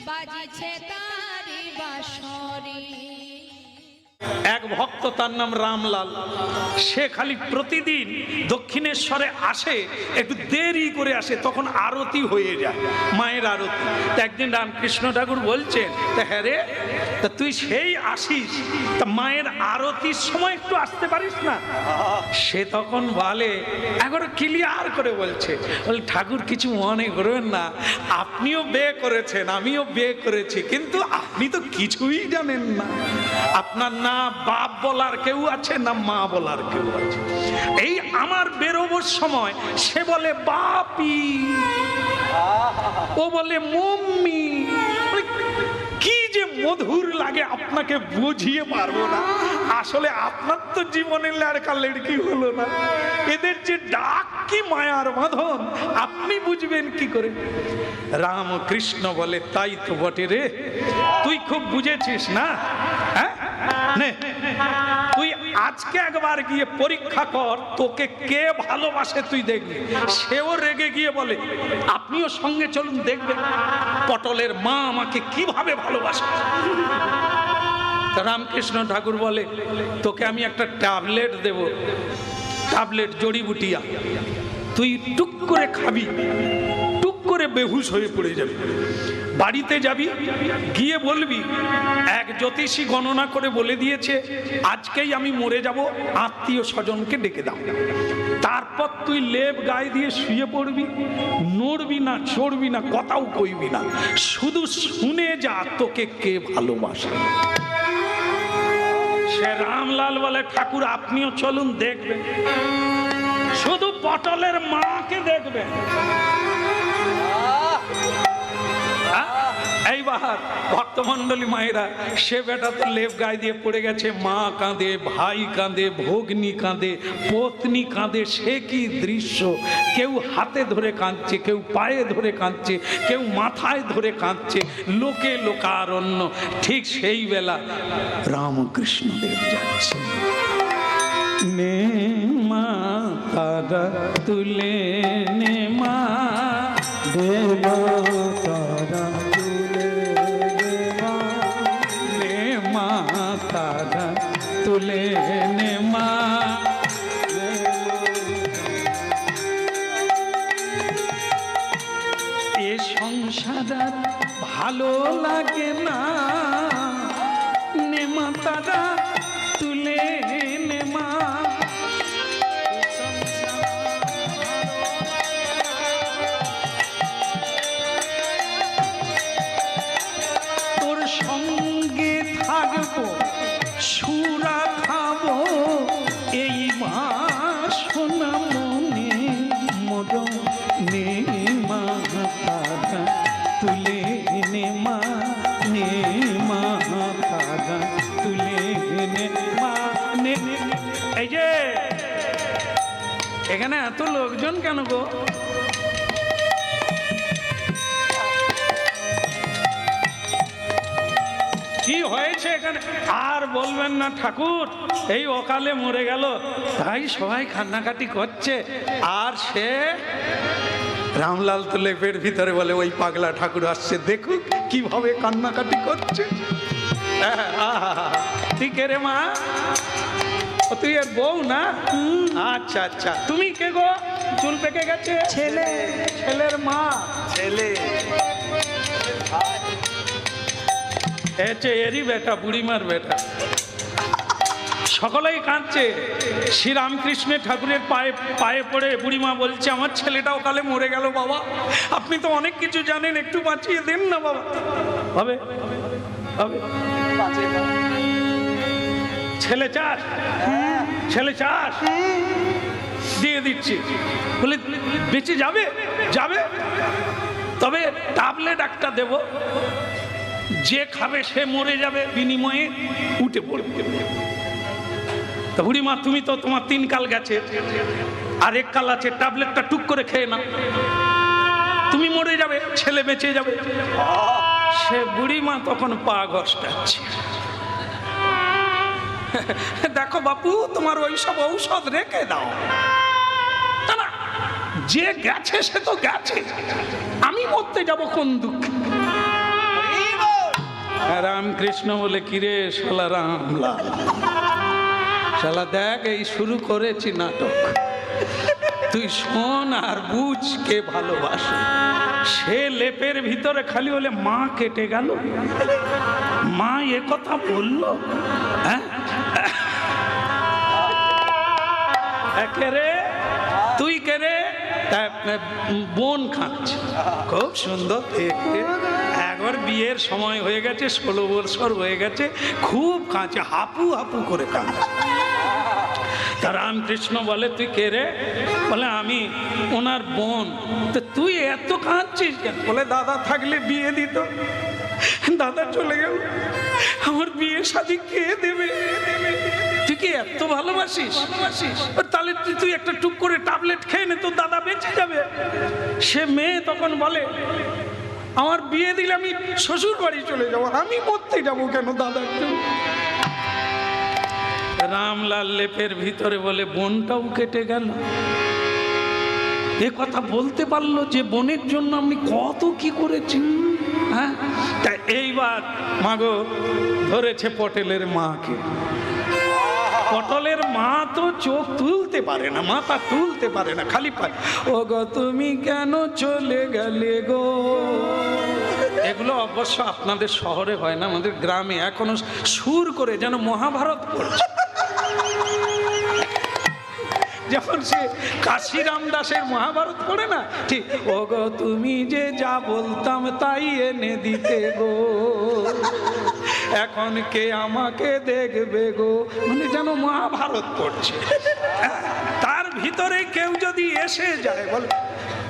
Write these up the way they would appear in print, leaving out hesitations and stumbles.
বাজিছে তারি বাঁশরি। এক ভক্ত, তার নাম রামলাল, সে খালি প্রতিদিন দক্ষিণেশ্বরে আসে, একটু দেরি করে আসে, তখন আরতি হয়ে যায়, মায়ের আরতি। একদিন রামকৃষ্ণ ঠাকুর বলছেন, হ্যাঁ রে, তা তুই সেই আসিস, তা মায়ের আরতির সময় একটু আসতে পারিস না? সে তখন বলে, একবার ক্লিয়ার করে বলছে, বলে ঠাকুর কিছু মনে করবেন না, আপনিও বিয়ে করেছেন, আমিও বিয়ে করেছি, কিন্তু আপনি তো কিছুই জানেন না। আপনার না বাপ বলার কেউ আছে, না মা বলার কেউ আছে। এই আমার বেরোবার সময় সে বলে বাপি, ও বলে মম্মি, কি যে মধুর লাগে আপনাকে বুঝিয়ে পারবো না। আসলে আপনার তো জীবনে লড়কা লড়কি হলো না, এদের যে ডাক কি মায়ার বাঁধন, আপনি বুঝবেন কি করে? রামকৃষ্ণ বলে, তাই তো বটে রে, তুই খুব বুঝেছিস না। হ্যাঁ, তুই আজকে একবার গিয়ে পরীক্ষা কর, তোকে কে ভালোবাসে তুই দেখবি। সেও রেগে গিয়ে বলে, আপনিও সঙ্গে চলুন, দেখবেন পটলের মা আমাকে কিভাবে ভালোবাসে। রামকৃষ্ণ ঠাকুর বলে, তোকে আমি একটা ট্যাবলেট দেব, ট্যাবলেট জড়িবুটিয়া, তুই টুক করে খাবি, টুক করে বেহুশ হয়ে পড়ে যাবি। বাড়িতে যাবি, গিয়ে বলবি এক জ্যোতিষী গণনা করে বলে দিয়েছে আজকেই আমি মরে যাব, আত্মীয় স্বজনকে ডেকে দাও। তারপর তুই লেপ গায়ে দিয়ে শুয়ে পড়বি, নড়বি না, চড়বি না, কথাও কইবি না, শুধু শুনে যা তোকে কে ভালোবাসে। সে রামলাল বলে, ঠাকুর আপনিও চলুন, দেখবেন, শুধু পটলের মাকে দেখবেন। এইবার ভক্তমন্ডলী মায়েরা, সে বেটা তো লেপ গায়ে দিয়ে পড়ে গেছে, মা কাঁদে, ভাই কাঁদে, ভগ্নী কাঁদে, পত্নী কাঁদে, সে কি দৃশ্য! কেউ হাতে ধরে কাঁদছে, কেউ পায়ে ধরে কাঁদছে, কেউ মাথায় ধরে কাঁদছে, লোকে লোকারণ্য। ঠিক সেই বেলা রামকৃষ্ণদেব যাচ্ছে, নে মা তারা তুলে নে মা, দেব তারা তুলে নে মা, তারা তুলে নে মা। এ সংসার ভালো লাগে না, নে মা তারা তুলে নে মা। তোর সঙ্গে থাকবো, সুরা খাবো, এই মা সোনা মনে মদ নে মা তারা তুলে নে মা, নে মা তারা তুলে নে মা, নে। এই যে এখানে এত লোকজন কেন গো? কি হয়েছে এখানে? আর বলবেন না ঠাকুর, এই অকালে মরে গেল, তাই সবাই কান্নাকাটি করছে। আর সে রামলাল তো লেপের ভিতরে বলে, ওই পাগলা ঠাকুর আসছে, দেখুক কিভাবে কান্নাকাটি করছে। তুই কে রে মা? তুই এর বউ না? আচ্ছা আচ্ছা, তুমি কে গো? চুল পেকে গেছে, ছেলে, ছেলের মা, ছেলে এরই বেটা, বুড়িমার বেটা। সকলেই কাঁদছে। শ্রীরামকৃষ্ণের ঠাকুরের পায়ে পায়ে পড়ে বুড়িমা বলছে, আমার ছেলেটাও কালে মরে গেল বাবা, আপনি তো অনেক কিছু জানেন, একটু বাঁচিয়ে দেন না বাবা। হবে হবে, ছেলে চাস? ছেলে চাস? দিয়ে দিচ্ছি। বলে বেঁচে যাবে? যাবে, তবে ট্যাবলেট একটা দেব, যে খাবে সে মরে যাবে, বিনিময়ে উঠে পড়বে। তা বুড়িমা, তুমি তো, তোমার 3 কাল গেছে, আর 1 কাল আছে, ট্যাবলেটটা টুক করে খেয়ে নাও, তুমি মরে যাবে, ছেলে বেঁচে যাবে। সে বুড়িমা তখন পা ঘষটাচ্ছে, দেখো বাপু, তোমার ওই সব ঔষধ রেখে দাও। না, যে গেছে সে তো গেছে, আমি মরতে যাব কোন দুঃখে? রামকৃষ্ণ বলে, কিরে শালা রামলাল, শালা দেখ এই শুরু করেছি নাটক, তুই শোন আর বুঝ কে ভালোবাসে। সে লেপের ভিতরে খালি বলে মা কেটে গেল, মা এ কথা বললো, হ্যাঁ কে রে তুই কে রে? বোন খাচ্ছে, খুব সুন্দর দেখতে, একবার বিয়ের সময় হয়ে গেছে, 16 বছর হয়ে গেছে, খুব কাঁচে, হাপু হাপু করে কাঁদছে। তা রামকৃষ্ণ বলে, তুই কে রে? বলে, আমি ওনার বোন। তো তুই এত কাঁদছিস কেন? বলে, দাদা থাকলে বিয়ে দিত, দাদা চলে গেল, আমার বিয়ে শাদী কে দেবে? তুই কি এত ভালোবাসিস? তাহলে তুই একটা টুক করে ট্যাবলেট খেয়ে নে, তোর দাদা বেঁচে যাবে। সে মেয়ে তখন বলে, আমার বিয়ে দিলে আমি শ্বশুর বাড়ি চলে যাবো, আমি মরতে যাবো কেন দাদার জন্য? রামলাল লেপের ভিতরে বলে, বোনটাও কেটে গেল। এ কথা বলতে পারলো যে বোনের জন্য আমি কত কি করেছি। হ্যাঁ, তা এইবার মাগো ধরেছে পটেলের মাকে। পটলের মা তো চোখ তুলতে পারে না, মাথা তুলতে পারে না, খালি পায়, ও গো তুমি কেন চলে গেলে গো। এগুলো অবশ্য আপনাদের শহরে হয় না, আমাদের গ্রামে এখনো সুর করে যেন মহাভারত পড়ছে। যখন সে কাশিরাম দাসের মহাভারত পড়ে না, ঠিক, ও গো তুমি যে যা বলতাম তাই এনে দিতে গো, এখন কে আমাকে দেখবে গো, মানে যেন মহাভারত পড়ছে। তার ভিতরে কেউ যদি এসে যায়, বল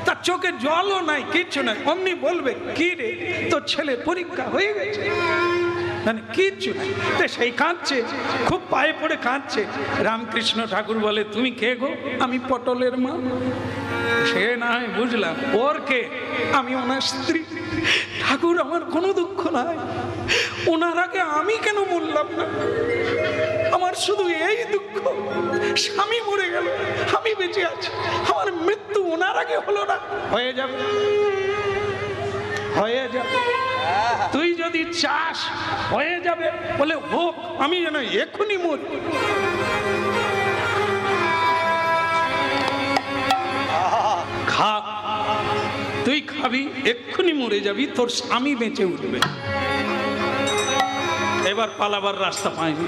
তার চোখে জলও নাই, কিচ্ছু নাই, অমনি বলবে, কি রে তোর ছেলে পরীক্ষা হয়ে গেছে, মানে কিচ্ছু নাই। তো সেই কাঁদছে, খুব পায়ে পড়ে কাঁদছে। রামকৃষ্ণ ঠাকুর বলে, তুমি কে গো? আমি পটলের মা। সে না হয় বুঝলাম, ওর কে? আমি ওনার স্ত্রী। ঠাকুর আমার কোনো দুঃখ নাই, ওনার আগে আমি কেন মরলাম না? আমার শুধু এই দুঃখ, স্বামী মরে গেল, আমি বেঁচে আছি, আমার মৃত্যু ওনার আগে হলো না। হয়ে যাবে, হয়ে যাবে, তুই যদি চাস হয়ে যাবে। বলে, হোক, আমি যেন এক্ষুনি মরি। খা, তুই খাবি, এক্ষুনি মরে যাবি, তোর স্বামী বেঁচে উঠবে। এবার পালাবার রাস্তা পায়নি,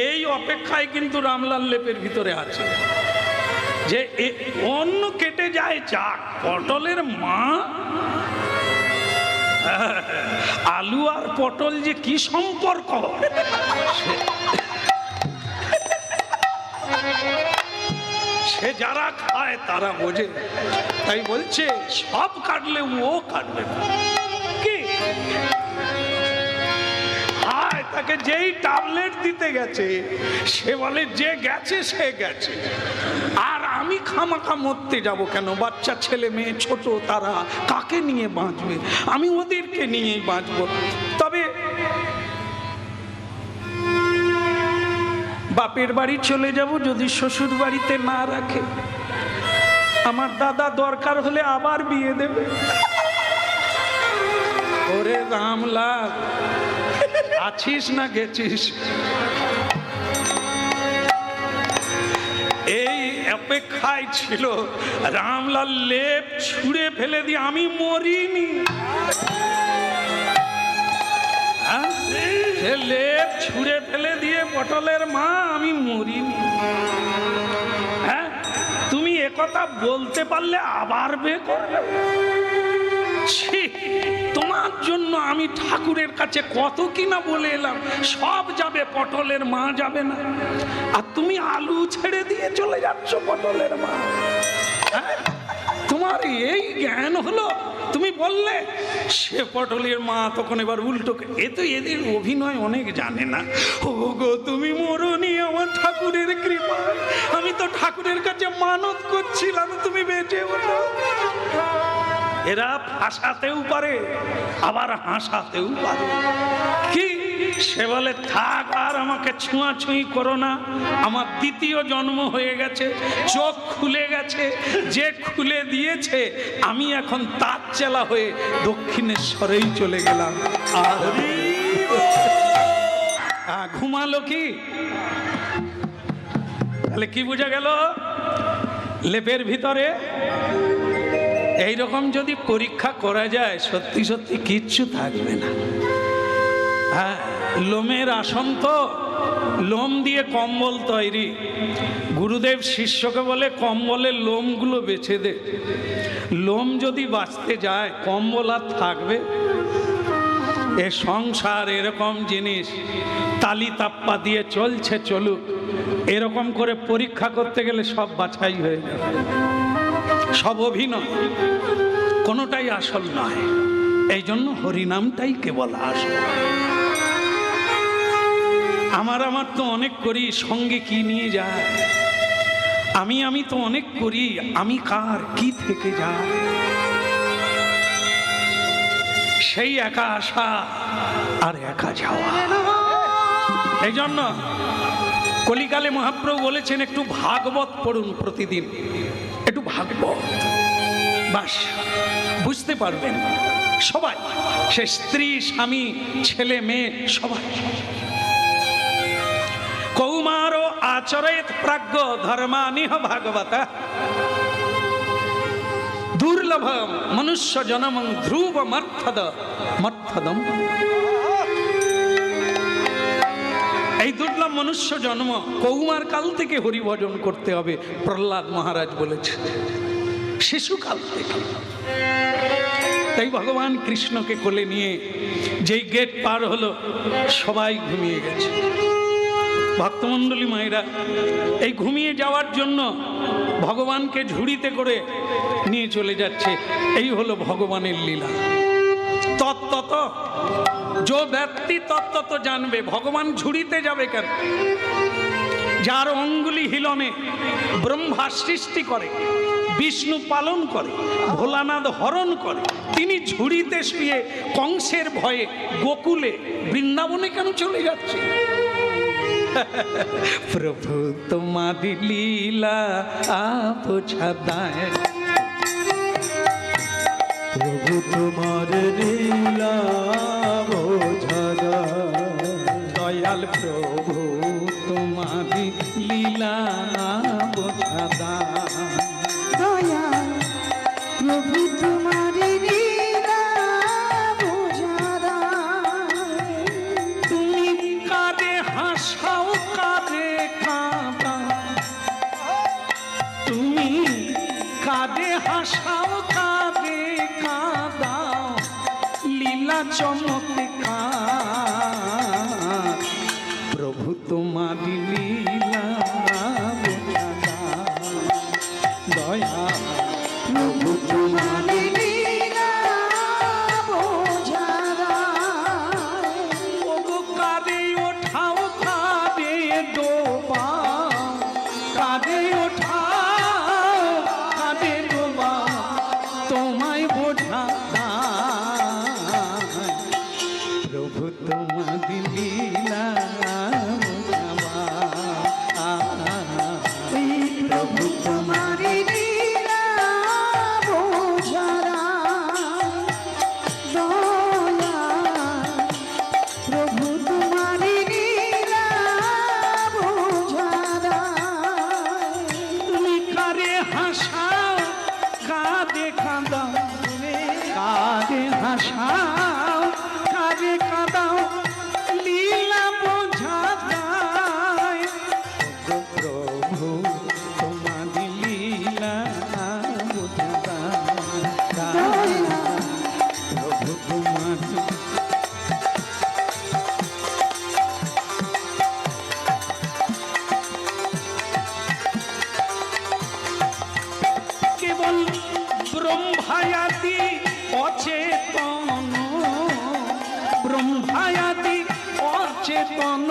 এই অপেক্ষায় কিন্তু রামলাল লেপের ভিতরে আছে যে অন্য কেটে যায় যাক, পটলের মা। আলু আর পটল যে কি সম্পর্ক, সে যারা খায় তারা বোঝে। তাই বলছে, সব কাটলে ও কাটবে না। কি তাকে যেই ট্যাবলেট দিতে গেছে, সে বলে, যে গেছে সে গেছে, আর আমি খামাখা মরতে যাব কেন? বাচ্চা ছেলে মেয়ে ছোট, তারা কাকে নিয়ে বাঁচবে? আমি ওদেরকে নিয়েই বাঁচব। তবে বাপের বাড়ি চলে যাব, যদি শ্বশুর বাড়িতে না রাখে, আমার দাদা দরকার হলে আবার বিয়ে দেবে। ওরে রামলাল, আছিস না গেছিস? এই অপেক্ষায় ছিল। রামলাল লেপ ছুঁড়ে ফেলে দিয়ে, আমি মরিনি। সে লেপ ছুঁড়ে ফেলে দিয়ে, পটলের মা, আমি মরিনি। হ্যাঁ, তুমি একথা বলতে পারলে আবার বিয়ে করবে? তোমার জন্য আমি ঠাকুরের কাছে কত কিনা বলে এলাম, সব যাবে, পটলের মা যাবে না। আর তুমি আলু ছেড়ে দিয়ে চলে যাচ্ছ পটলের মা। তোমার এই জ্ঞান হলো, তুমি বললে। সে পটলের মা তখন এবার উল্টো, এ তো এদের অভিনয় অনেক জানে না। ও গো তুমি মরনি, আমার ঠাকুরের কৃপা, আমি তো ঠাকুরের কাছে মানত করছিলাম তুমি বেঁচে ওঠো। এরা ফাঁসাতেও পারে, আবার হাসাতেও পারে। কি সে বলে থাক, আর আমাকে ছুঁয়াছুঁই করো না, আমার দ্বিতীয় জন্ম হয়ে গেছে, চোখ খুলে গেছে, যে খুলে দিয়েছে আমি এখন তার চেলা হয়ে দক্ষিণেশ্বরেই চলে গেলাম। আর ঘুমালো কি? তাহলে কি বোঝা গেল? লেপের ভিতরে এইরকম যদি পরীক্ষা করা যায় সত্যি সত্যি কিচ্ছু থাকবে না। হ্যাঁ, লোমের আসন তো, লোম দিয়ে কম্বল তৈরি। গুরুদেব শিষ্যকে বলে কম্বলের লোমগুলো বেছে দে, লোম যদি বাঁচতে যায় কম্বল আর থাকবে? এ সংসার এরকম জিনিস, তালি তাপ্পা দিয়ে চলছে, চলুক। এরকম করে পরীক্ষা করতে গেলে সব বাছাই হয়ে যাবে, সব অভিনয়, কোনোটাই আসল নয়। এই জন্য হরিনামটাই কেবল আসল। আমার তো অনেক করি, সঙ্গে কি নিয়ে যায়? আমি তো অনেক করি, আমি কার কি থেকে যায়? সেই একা আসা আর একা যাওয়া। এই জন্য কলিকালে মহাপ্রভু বলেছেন একটু ভাগবত পড়ুন প্রতিদিন, একটু ভাগবত, বাস বুঝতে পারবেন সবাই, সে স্ত্রী স্বামী ছেলে মেয়ে সবাই। কৌমারো আচরেত প্রাজ্ঞ ধর্মানিহ ভাগবত দুর্লভম মনুষ্য জনমং ধ্রুব মর্থদম। এই দুর্লভ মনুষ্য জন্ম কৌমার কাল থেকে হরিভজন করতে হবে, প্রহ্লাদ মহারাজ বলেছে, শিশুকাল থেকে। তাই ভগবান কৃষ্ণকে কোলে নিয়ে যেই গেট পার হলো সবাই ঘুমিয়ে গেছে। ভক্তমণ্ডলী মায়েরা এই ঘুমিয়ে যাওয়ার জন্য ভগবানকে ঝুড়িতে করে নিয়ে চলে যাচ্ছে। এই হলো ভগবানের লীলা। তত্ত্বত যে ব্যক্তি তত্ত্বত জানবে, ভগবান ঝুড়িতে যাবে কেন? যার অঙ্গুলি হিলনে ব্রহ্মা সৃষ্টি করে, বিষ্ণু পালন করে, ভোলানাথ হরণ করে, তিনি ঝুড়িতে শুয়ে কংসের ভয়ে গোকুলে বৃন্দাবনে কেন চলে যাচ্ছে? প্রভু তোমারি লীলা বোঝা দায়, প্রভু তোমার লীলা বোঝা দায়, দয়াল প্রভু তোমারি লীলা বোঝা দায়, দয়াল প্রভু তোমার লীলা বোঝা দায়। তুমি কাঁদে হাসাও কাঁদে কাঁদাও, তুমি কাঁদে হাসাও কাঁদে কাঁদাও, লীলা চমৎকার, প্রভু তোমার লীলা বোঝা দায়, দয়া প্রভু তোমার লীলা বোঝা দায়। ওগো কাঁদে ওঠাও কাঁদে ডোবাও, কাঁদে ওঠাও কাঁদে ডোবাও, তোমায় বোঝা দায়, প্রভু তোমার লীলা প্রভু তোমার লীলা বোঝা দায়, দয়াল প্রভু তোমার লীলা বোঝা দায়। তুমি কারে হাসাও কাঁদে কাঁদাও, কাঁদে হাসাও কাঁদে কাঁদাও, লীলা বোঝা দায়, প্রভু তোমার লীলা বোঝা দায়, প্রভু তোমার কেবল ব্রহ্মায়াদি অচেতন, ব্রহ্মায়াদি অচেতন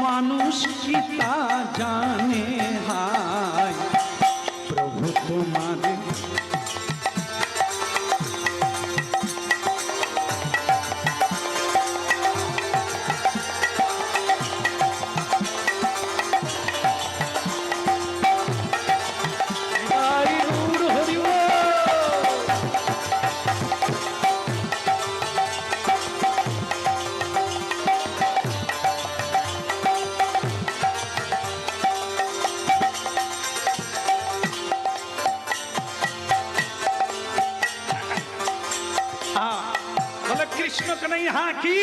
মানুষ কি তা জানে, হায় প্রভু তোমার কৃষ্ণ কানাইয়া কি,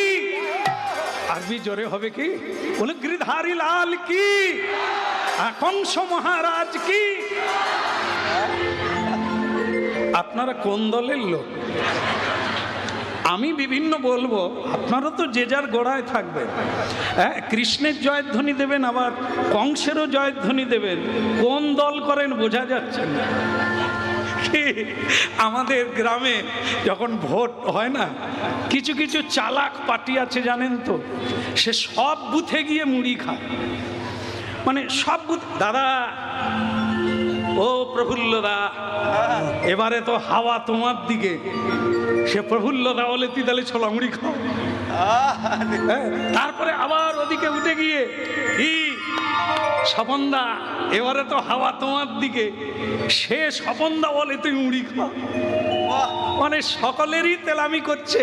আরবি জোরে হবে কি, বলে গিরিধারী লাল কি, কংস মহারাজ কি। আপনারা কোন দলের লোক? আমি বিভিন্ন বলবো, আপনারা তো যে যার গোড়ায় থাকবেন। হ্যাঁ, কৃষ্ণের জয়ধ্বনি দেবেন, আবার কংসেরও জয়ধ্বনি দেবেন। কোন দল করেন বোঝা যাচ্ছে না। আমাদের গ্রামে যখন ভোট হয় না, কিছু কিছু চালাক পার্টি আছে জানেন তো, সে সব বুথে গিয়ে মুড়ি খায়। মানে সব বুথ, দাদা ও প্রফুল্লদা এবারে তো হাওয়া তোমার দিকে, সে প্রফুল্লদা বলে তুই তাহলে ছোলা মুড়ি খাও। তারপরে আবার ওদিকে উঠে গিয়ে কি স্বপনদা এবারে তো হাওয়া তোমার দিকে, সে স্বপনদা বলে তুই মুড়ি খাও। মানে সকলেরই তেলামি করছে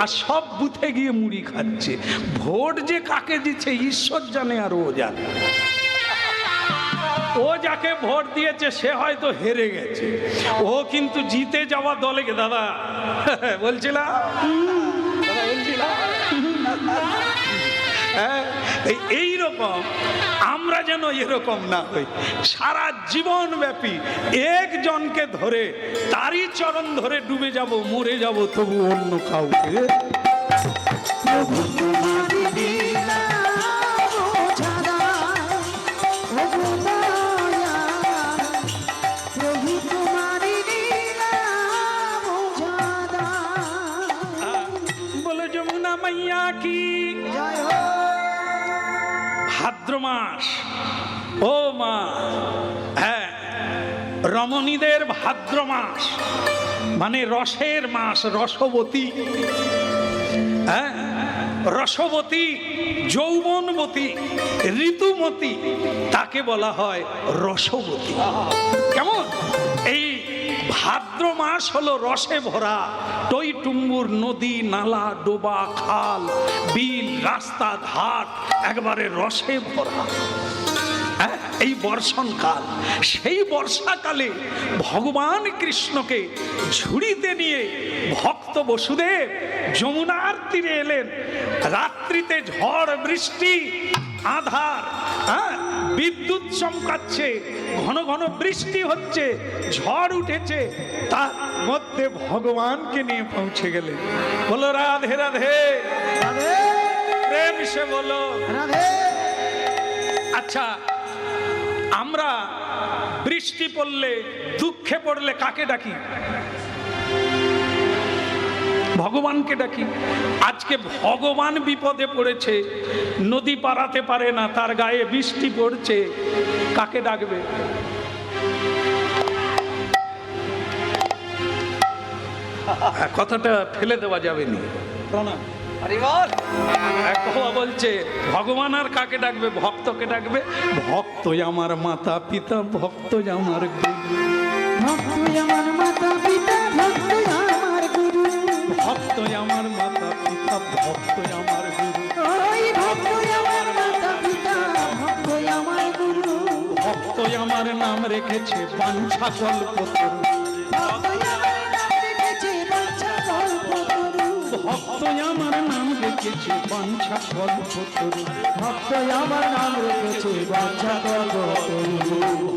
আর সব বুথে গিয়ে মুড়ি খাচ্ছে। ভোট যে কাকে দিচ্ছে ঈশ্বর জানে আর ও জানে। ও যাকে ভোট দিয়েছে সে হয়তো হেরে গেছে, ও কিন্তু জিতে যাওয়া দলে দাদা বলছিলাম এইরকম আমরা যেন এরকম না হই। সারা জীবন ব্যাপী একজনকে ধরে তারই চরণ ধরে ডুবে যাব, মরে যাব, তবু অন্য কাউকে প্রভু তোমারি লীলা বোঝারা, প্রভু দয়া, প্রভু তোমারি লীলা বোঝারা। বলে যমুনা মাইয়া কি। জয় হোক। ভাদ্র মাস, ও মা, হ্যাঁ রমণীদের ভাদ্র মাস মানে রসের মাস, রসবতী। হ্যাঁ, রসবতী, যৌবনবতী, ঋতুমতী, তাকে বলা হয় রসবতী। কেমন? এই ভাদ্র মাস হলো রসে ভরা, টই টুম্বুর নদী নালা ডোবা খাল বিল রাস্তা ঘাট একবারে রসে ভরা। এই বর্ষণকাল, সেই বর্ষাকালে ভগবান কৃষ্ণকে ঝুড়িতে নিয়ে ভক্ত বসুদেব যমুনার তীরে এলেন। রাত্রিতে ঝড় বৃষ্টি, আধার, বিদ্যুৎ চমকাচ্ছে, ঘন ঘন বৃষ্টি হচ্ছে, ঝড় উঠেছে, তার মধ্যে ভগবানকে নিয়ে পৌঁছে গেলেন। বলো রাধে রাধে, প্রেম সে বলো রাধে। আচ্ছা, আমরা বৃষ্টি পড়লে, দুঃখে পড়লে কাকে ডাকি? ভগবানকে ডাকি। আজকে ভগবান বিপদে পড়েছে, নদী পারাতে পারে না, তার গায়ে বৃষ্টি পড়ছে, কাকে ডাকবে? কথাটা ফেলে দেওয়া যাবে না। বলছে ভগবান আর কাকে ডাকবে? ভক্তকে ডাকবে। ভক্ত আমার মাতা পিতা, ভক্ত আমার গুরু, ভক্ত আমার মাতা পিতা, ভক্ত আমার গুরু, ভক্ত আমার মাতা পিতা, ভক্ত আমার গুরু, ওই ভক্ত আমার মাতা পিতা, ভক্ত আমার গুরু, ভক্ত আমার নাম রেখেছে বাঞ্ছা কল্পতরু, ভক্ত আমার নাম রেখেছে বাঞ্ছা কল্পতরু, ভক্ত আমার নাম রেখেছে বাঞ্ছা কল্পতরু, ভক্ত আমার নাম রেখেছে বাঞ্ছা কল্পতরু,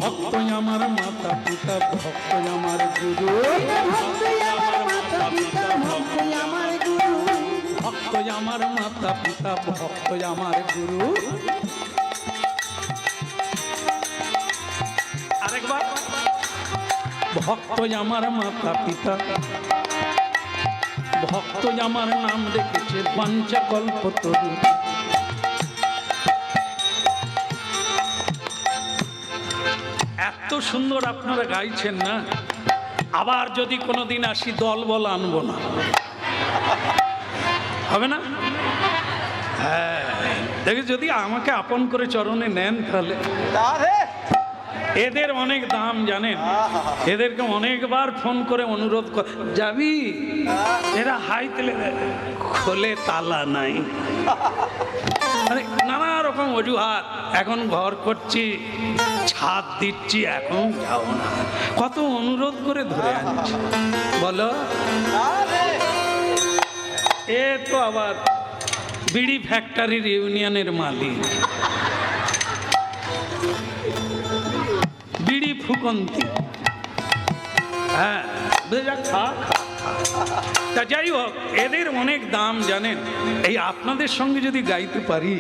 ভক্ত আমার মাতা পিতা, ভক্ত আমার গুরু, ভক্ত আমার মাতা পিতা, ভক্ত আমার গুরু, ভক্ত আমার মাতা পিতা, ভক্ত আমার গুরু। আরেকবার, ভক্ত আমার মাতা পিতা, ভক্ত আমার নাম রেখেছে বাঞ্ছা কল্পতরু। এত সুন্দর আপনারা গাইছেন না, আবার যদি কোনোদিন আসি দল বল আনবো না, হবে না? হ্যাঁ, দেখে যদি আমাকে আপন করে চরণে নেন তাহলে। এদের অনেক দাম জানেন, এদেরকে অনেকবার ফোন করে অনুরোধ কর, যাবি? এরা হাই তেলে খোলে, তালা নাই, মানে নানা রকম অজুহাত। এখন ঘর করছি, ছাদ দিচ্ছি, এখন যাও না। কত অনুরোধ করে ধরে আনছি, বলো। এ তো আবার বিড়ি ফ্যাক্টরির ইউনিয়নের মালিক, বিড়ি ফুকন্তি। হ্যাঁ খা খা খা। তা যাই হোক, এদের অনেক দাম জানেন। এই আপনাদের সঙ্গে যদি গাইতে পারি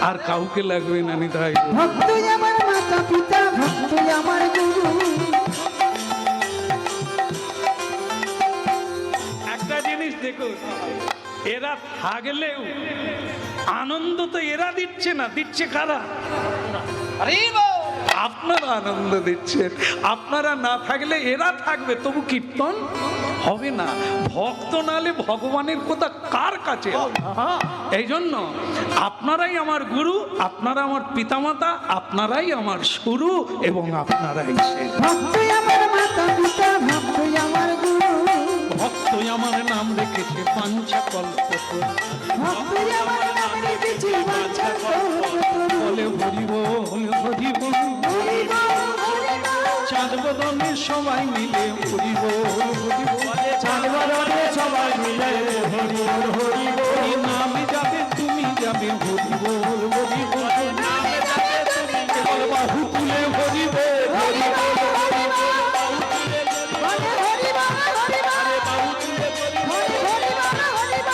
আর কাউকে লাগবে না নিতাই। ভক্তই আমার মাতা পিতা, ভক্তই আমার গুরু। একটা জিনিস দেখুন, এরা থাকলেও আনন্দ তো এরা দিচ্ছে না, দিচ্ছে কারা? আপনারা আনন্দ দিচ্ছেন। আপনারা না থাকলে এরা থাকবে, তবু কীর্তন হবে না। ভক্ত নালে ভগবানের কথা কার কাছে হবে? এই জন্য আপনারাই আমার গুরু, আপনারা আমার পিতামাতা, আপনারাই আমার শুরু এবং আপনারাই শেষ। ভক্তই আমার মাতা পিতা, ভক্তই আমার গুরু। ভক্তই আমার নাম রেখেছে পাঞ্চা কল্পতরু, ভক্তই আমার নাম রেখেছে বাঞ্ছা কল্পতরু। বলে হরি বল হরি বল, হরি বল, হরি বল। চাঁদ বদনে সবাই মিলে হরি বল হরি বল, চাঁদ বদনে সবাই মিলে হরি বল হরি বল। এই নামে যাবে তুমি যাবে হরি বল হরি বল, নামে যাবে তুমি বল বাহু তুলে হরি বল হরি বল, বলে হরি বল, হরি বল। হরি হরি বল, হরি বল।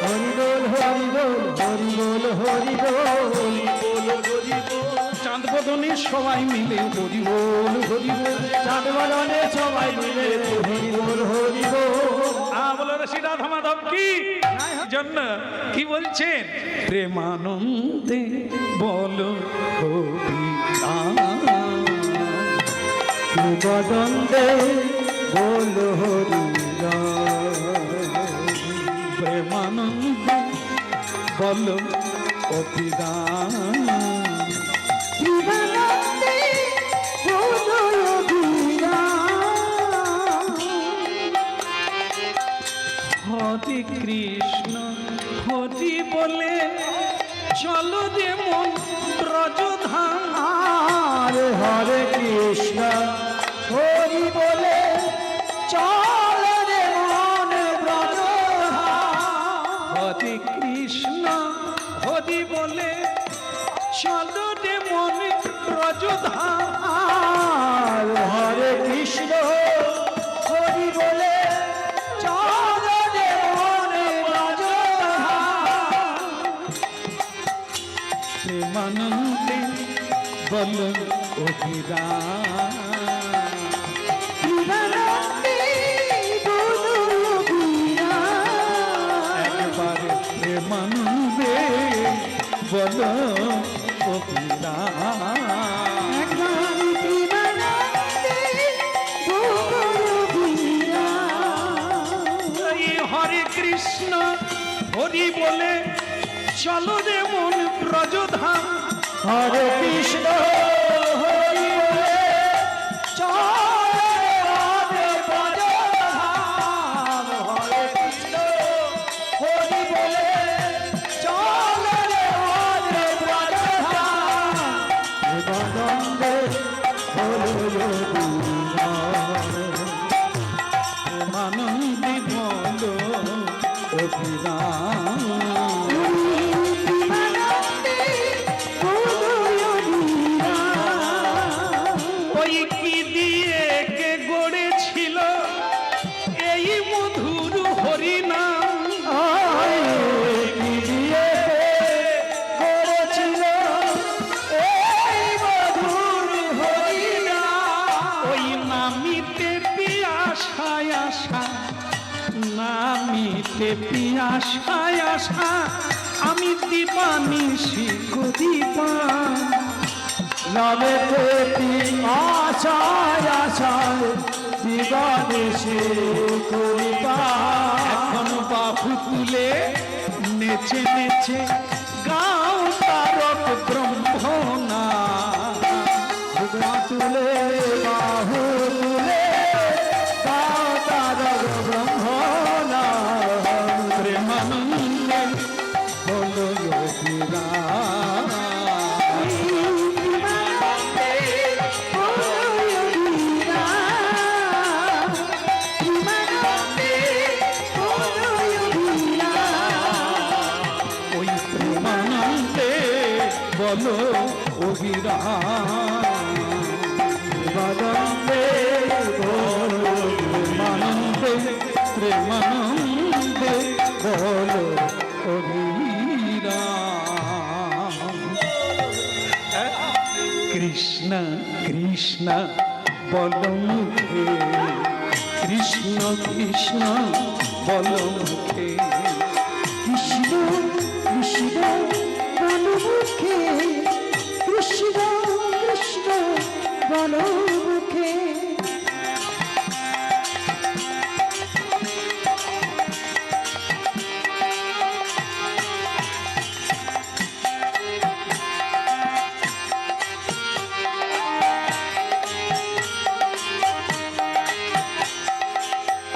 হরি বল হরি বল হরি বল হরি বল। চাঁদ বদনে সবাই মিলে হরি বল হরি বল, চাঁদ বদনে সবাই মিলে হরি বল হরি বল। বলো শ্রী রাধা মাধব কি জন্য কি বলছেন? প্রেমানন্দে বলো হরি বদন্দে বল হরি প্রেমানন্দে বলো অভিরাম, জীবনানন্দে বলো অভিরাম। হরে কৃষ্ণ হরি বলে চলো রে মন ব্রজধাম, হরে হরে কৃষ্ণ হরি বলে চল রে মন ব্রজধাম। হরে কৃষ্ণ হরি বলে চলো রে মন ব্রজধাম, হরে কৃষ্ণ হরি বলে চল রে মন ব্রজধাম। প্রেমানন্দে বল অভিরাম, জীবনানন্দে বলো অভিরাম। একবারে প্রেমানন্দে বল অভিরাম। একবার জীবনানন্দে বলো অভিরাম। এই হরে কৃষ্ণ হরি বলে চলো রে মন ব্রজধাম, হরে কৃষ্ণ হরি বলে চল রে ব্রজধাম। হরে কৃষ্ণ হরি বলে চল রে ব্রজধাম। জীবনানন্দে বলো প্রেমানন্দে বল অভিরাম। জীবনানন্দে বলো অভিরাম। ওই কি দিয়ে কে গড়েছিল এই মধুর হরিনাম, কি দিয়ে করেছিল এই মধুর হরিনাম। ওই নামিতে পিয়াসায় আশা, নামিতে পিয়াসায় আশা, আমি দীপানিশি করিপান, নামে প্রতি আশায় আশায় দিবানিশি করিবা। এখন বাহু তুলে নেচে নেচে গাও তারক ব্রহ্মনা, তুলে বাহু তুলে গাও তারক ব্রহ্মনা। প্রেমানন্দে বলো অভিরাম। জীবনানন্দে বলো অভিরাম। জীবনানন্দে বলো প্রেমানন্দে বলো প্রেমানন্দে প্রেমানন্দে বলো অভিরাম। কৃষ্ণ কৃষ্ণ বলো মুখে, কৃষ্ণ কৃষ্ণ বলো মুখে, কৃষ্ণ কৃষ্ণ বলো মুখে, কৃষ্ণ কৃষ্ণ বলো মুখে।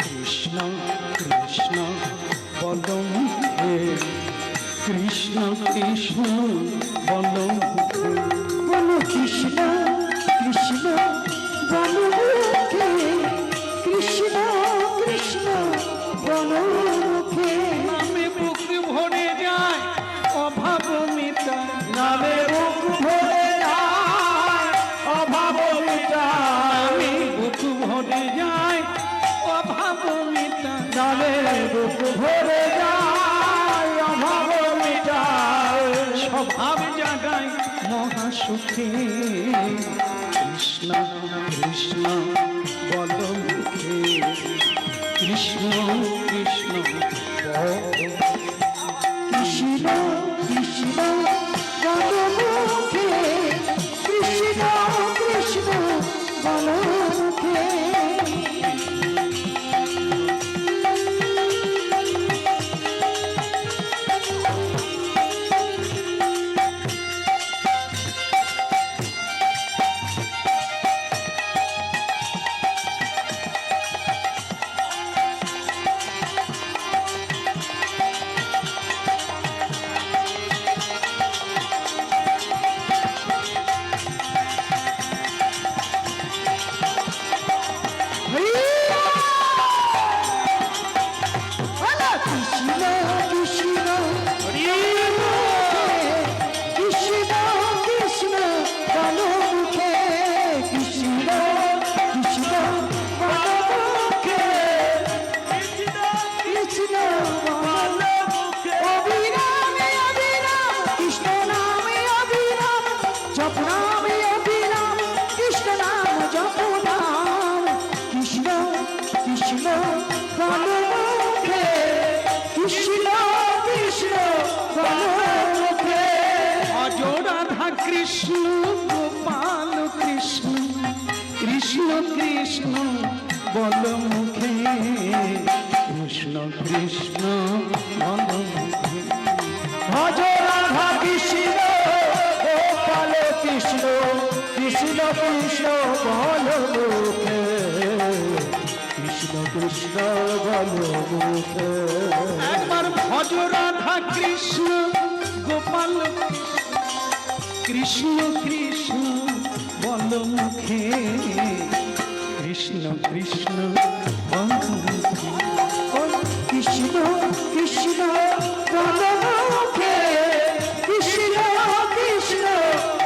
কৃষ্ণ কৃষ্ণ বলো মুখে, কৃষ্ণ কৃষ্ণ বলো মুখে, বলো কৃষ্ণ কৃষ্ণ বলো মুখে, কৃষ্ণ কৃষ্ণ বলো মুখে। নামে বুক ভরে যায় অভাব মিটায়, নামে বুক ভরে যায় অভাব মিটায়, নামে বুক ভরে যায় অভাব মিটায়, নামে বুক ভরে যায় অভাব মিটায়, স্বভাব জাগায় মহাসুখে। কৃষ্ণ কৃষ্ণ বলো মুখে, কৃষ্ণ কৃষ্ণ বলো কৃষ্ণ কৃষ্ণ বলো মুখে, কৃষ্ণ কৃষ্ণ বলো মুখে। কৃষ্ণ গোপাল কৃষ্ণ, কৃষ্ণ কৃষ্ণ বলো মুখে, কৃষ্ণ কৃষ্ণ বলো মুখে। ভজ রাধা কৃষ্ণ গোপাল কৃষ্ণ, কৃষ্ণ কৃষ্ণ বলো মুখে, কৃষ্ণ কৃষ্ণ বলো মুখে। একবার ভজ রাধা কৃষ্ণ গোপাল কৃষ্ণ কৃষ্ণ বলো মুখে, কৃষ্ণ কৃষ্ণ বলো মুখে। কৃষ্ণ কৃষ্ণ বলো মুখে, কৃষ্ণ কৃষ্ণ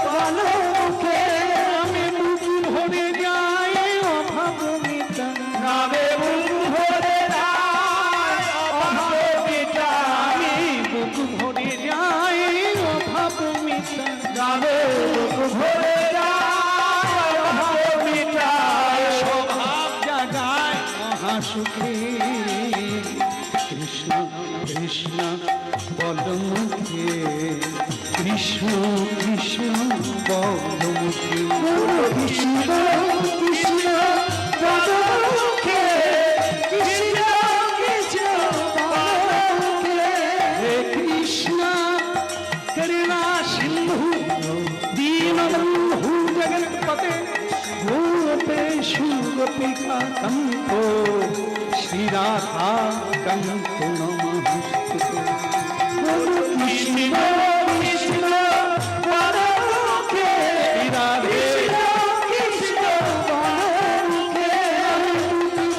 বলো মুখে। নামে বুক ভরে যায় অভাব মিটায়, নামে বুক ভরে যায় অভাব মিটায়, বুক ভরে যায় অভাব মিটায়, নামে বুক ভরে যায় অভাব মিটায়, স্বভাব জাগায় মহাসুখে। কৃষ্ণ কৃষ্ণ বলো মুখে, কৃষ্ণ কৃষ্ণ বলো মুখে, কৃষ্ণ কৃষ্ণ বলো মুখে, কৃষ্ণ কৃষ্ণ বলো মুখে। হে কৃষ্ণ করুণা সিন্ধু দীনবন্ধু জগৎপতে, গোপেষু গোপিকা কান্ত, শ্রীরাধা কান্ত নমস্তুতে। কৃষ্ণ কৃষ্ণ বলো মুখে, রাধে কৃষ্ণ বলো মুখে।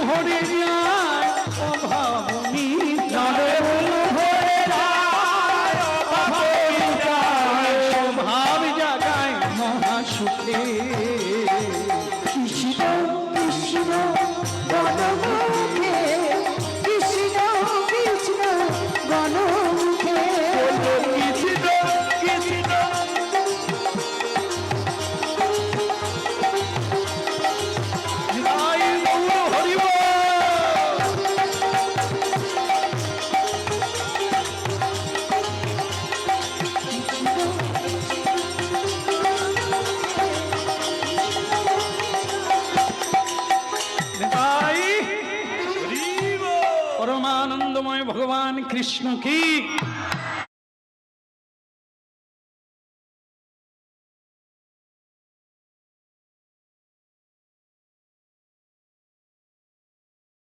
ভরে যায় অভাব মিটায়, ভরে যায় অভাব মিটায়, স্বভাব জাগায় পরমানন্দময় ভগবান কৃষ্ণ কি